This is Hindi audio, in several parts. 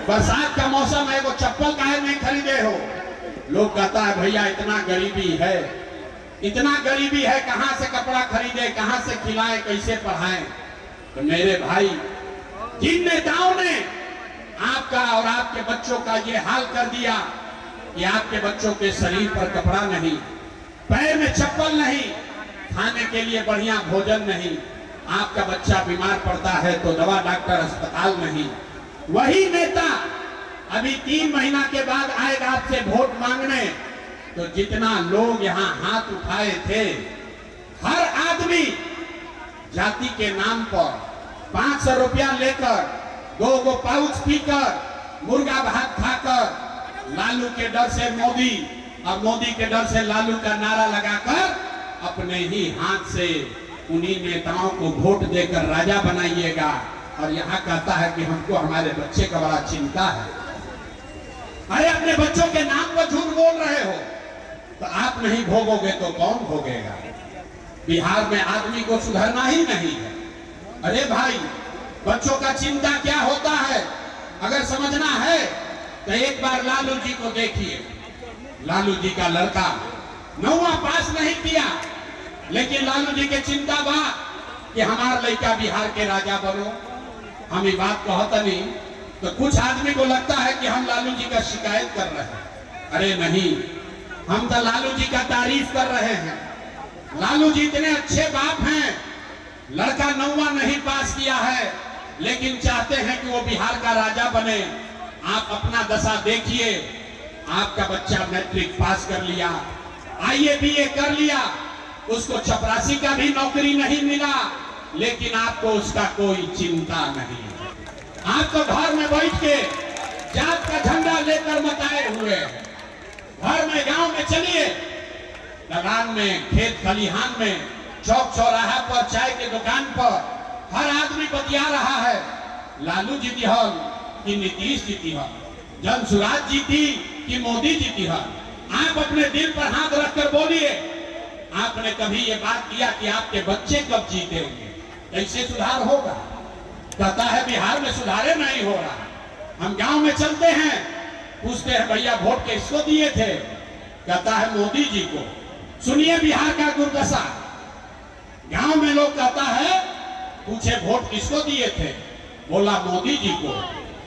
बरसात का मौसम है, वो चप्पल काहे नहीं खरीदे हो? लोग कहता है भैया इतना गरीबी है, इतना गरीबी है, कहां से कपड़ा खरीदे, कहां से खिलाएं, कैसे पढ़ाएं? तो मेरे भाई, जिन नेताओं ने आपका और आपके बच्चों का ये हाल कर दिया कि आपके बच्चों के शरीर पर कपड़ा नहीं, पैर में चप्पल नहीं, खाने के लिए बढ़िया भोजन नहीं, आपका बच्चा बीमार पड़ता है तो दवा डॉक्टर अस्पताल नहीं, वही नेता अभी 3 महीना के बाद आएगा आपसे वोट मांगने। तो जितना लोग यहाँ हाथ उठाए थे, हर आदमी जाति के नाम पर 500 रुपया लेकर 2 पाउच पीकर मुर्गा भात खाकर लालू के डर से मोदी और मोदी के डर से लालू का नारा लगाकर अपने ही हाथ से उन्हीं नेताओं को वोट देकर राजा बनाइएगा। और यहाँ कहता है कि हमको हमारे बच्चे का बड़ा चिंता है। अरे अपने बच्चों के नाम पर झूठ बोल रहे हो तो आप नहीं भोगोगे तो कौन भोगेगा? बिहार में आदमी को सुधरना ही नहीं है। अरे भाई, बच्चों का चिंता क्या होता है अगर समझना है तो एक बार लालू जी को देखिए। लालू जी का लड़का 9वां पास नहीं किया, लेकिन लालू जी के चिंता बा कि हमारा लड़का बिहार के राजा बनो। हम ये बात कहता नहीं तो कुछ आदमी को लगता है कि हम लालू जी का शिकायत कर रहे हैं। अरे नहीं, हम तो लालू जी का तारीफ कर रहे हैं। लालू जी इतने अच्छे बाप हैं, लड़का 9वां नहीं पास किया है लेकिन चाहते हैं कि वो बिहार का राजा बने। आप अपना दशा देखिए, आपका बच्चा मैट्रिक पास कर लिया, IAS BA कर लिया, उसको चपरासी का भी नौकरी नहीं मिला, लेकिन आपको उसका कोई चिंता नहीं। आप तो घर में बैठ के जात का झंडा लेकर मताए हुए हैं। घर में, गांव में चलिए, दलान में, खेत खलिहान में, चौक चौराहा पर, चाय के दुकान पर हर आदमी बतिया रहा है लालू जीती हल कि नीतीश जीती हल, जनसुराज जीती कि मोदी जीती हल। आप अपने दिल पर हाथ रखकर बोलिए, आपने कभी ये बात किया कि आपके बच्चे कब जीतेंगे? कैसे सुधार होगा? कहता है बिहार में सुधारे नहीं हो रहा। हम गांव में चलते हैं, पूछते हैं भैया वोट किसको दिए थे? कहता है मोदी जी को। सुनिए बिहार का दुर्दशा। गांव में लोग कहता है, पूछे वोट किसको दिए थे? बोला मोदी जी को।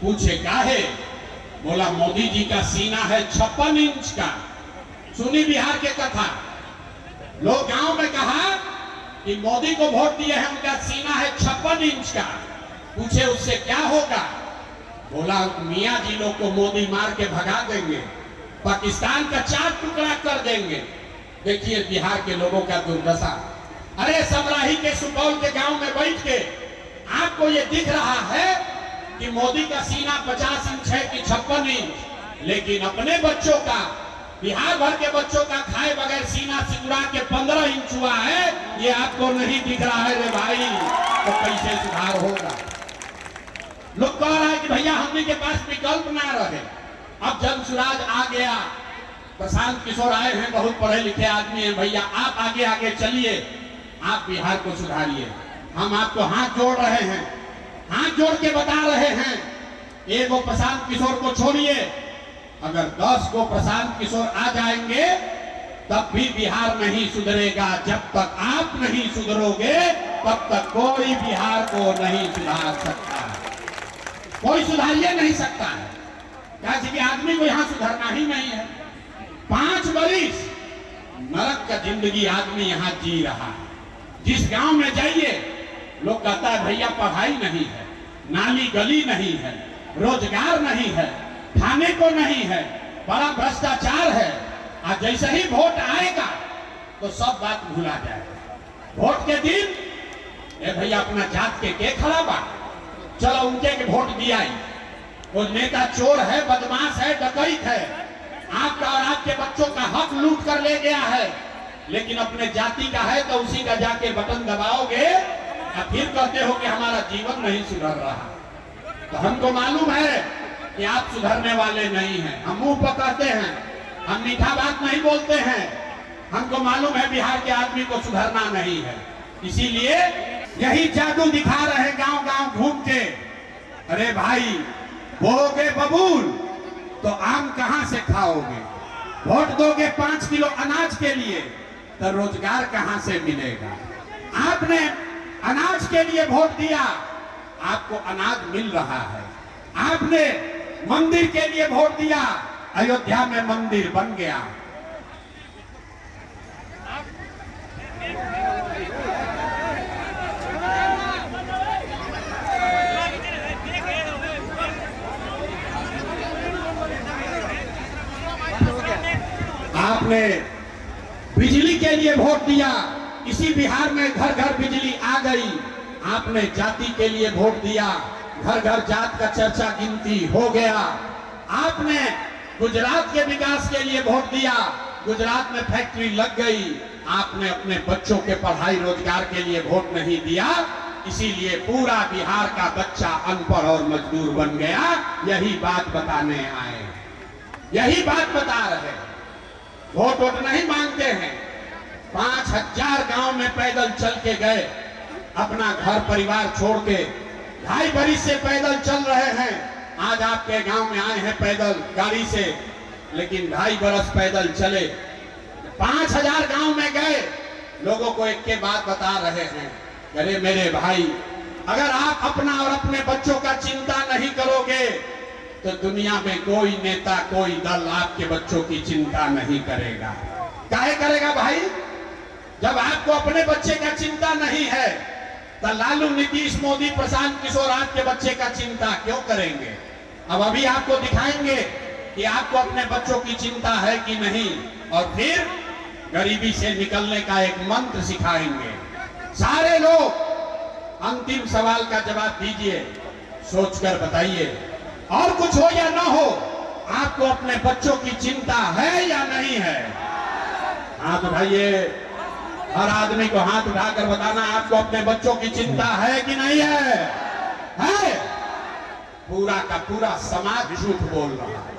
पूछे काहे? बोला मोदी जी का सीना है 56 इंच का। सुनी बिहार के कथा। लोग गांव में कहा कि मोदी को वोट दिए हैं, उनका सीना है 56 इंच का। पूछे उससे क्या होगा? बोला मियां जी लोग को मोदी मार के भगा देंगे, पाकिस्तान का 4 टुकड़ा कर देंगे। देखिए बिहार के लोगों का दुर्दशा। अरे समराही के सुपौल के गांव में बैठ के आपको ये दिख रहा है कि मोदी का सीना 50 इंच है कि 56 इंच, लेकिन अपने बच्चों का, बिहार भर के बच्चों का खाए बगैर सीना सिकुड़ा के 15 इंच हुआ है। ये आपको नहीं दिख रहा है रे भाई, तो कैसे सुधार होगा? लोग कह रहा है कि भैया हमने के पास विकल्प ना रहे। अब जनसुराज आ गया, प्रशांत किशोर आए हैं, बहुत पढ़े लिखे आदमी हैं। भैया आप आगे आगे चलिए, आप बिहार को सुधारिए। हम आपको हाथ जोड़ रहे हैं, हाथ जोड़ के बता रहे हैं, एक वो प्रशांत किशोर को छोड़िए, अगर 10 को प्रशांत किशोर आ जाएंगे तब भी बिहार नहीं सुधरेगा। जब तक आप नहीं सुधरोगे तब तक कोई बिहार को नहीं सुधार सकता, कोई सुधारिए नहीं सकता है। कि आदमी को यहाँ सुधरना ही नहीं है। 5 बरिस नरक का जिंदगी आदमी यहाँ जी रहा है। जिस गांव में जाइए लोग कहता है भैया पढ़ाई नहीं है, नाली गली नहीं है, रोजगार नहीं है, खाने को नहीं है, बड़ा भ्रष्टाचार है। आज जैसे ही वोट आएगा तो सब बात भुला जाएगा। वोट के दिन ए भैया अपना जात के खड़ा बा, चलो उनके के वोट दिया। वो नेता चोर है, बदमाश है, डकैत है, आपका और आपके बच्चों का हक लूट कर ले गया है, लेकिन अपने जाति का है तो उसी का जाके बटन दबाओगे और फिर कहते हो कि हमारा जीवन नहीं सुधर रहा। तो हमको मालूम है कि आप सुधरने वाले नहीं हैं। हम मुंह पर कहते हैं, हम मीठा बात नहीं बोलते हैं। हमको मालूम है बिहार के आदमी को सुधरना नहीं है, इसीलिए यही जादू दिखा रहे गांव गांव घूम के। अरे भाई, बोओगे बबूल तो आम कहां से खाओगे, वोट दोगे 5 किलो अनाज के लिए तो रोजगार कहां से मिलेगा। आपने अनाज के लिए वोट दिया, आपको अनाज मिल रहा है। आपने मंदिर के लिए वोट दिया, अयोध्या में मंदिर बन गया। आपने बिजली के लिए वोट दिया, इसी बिहार में घर घर बिजली आ गई। आपने जाति के लिए वोट दिया, घर घर जात का चर्चा गिनती हो गया। आपने गुजरात के विकास के लिए वोट दिया, गुजरात में फैक्ट्री लग गई। आपने अपने बच्चों के पढ़ाई रोजगार के लिए वोट नहीं दिया, इसीलिए पूरा बिहार का बच्चा अनपढ़ और मजदूर बन गया। यही बात बताने आए, यही बात बता रहे। वोट वोट नहीं मांगते हैं। 5000 गांव में पैदल चल के गए, अपना घर परिवार छोड़ के 2.5 बरिस से पैदल चल रहे हैं। आज आपके गांव में आए हैं पैदल गाड़ी से, लेकिन 2.5 बरस पैदल चले। 5000 गांव में गए, लोगों को एक के बात बता रहे हैं, अरे मेरे भाई, अगर आप अपना और अपने बच्चों का चिंता नहीं करोगे तो दुनिया में कोई नेता, कोई दल आपके बच्चों की चिंता नहीं करेगा। काहे करेगा भाई? जब आपको अपने बच्चे का चिंता नहीं है तो लालू, नीतीश, मोदी, प्रशांत किशोर आपके बच्चे का चिंता क्यों करेंगे? अब अभी आपको दिखाएंगे कि आपको अपने बच्चों की चिंता है कि नहीं, और फिर गरीबी से निकलने का एक मंत्र सिखाएंगे। सारे लोग अंतिम सवाल का जवाब दीजिए, सोचकर बताइए, और कुछ हो या ना हो, आपको अपने बच्चों की चिंता है या नहीं है? हाथ उठाइए, हर आदमी को हाथ उठाकर बताना, आपको अपने बच्चों की चिंता है कि नहीं है? है? पूरा का पूरा समाज झूठ बोल रहा है।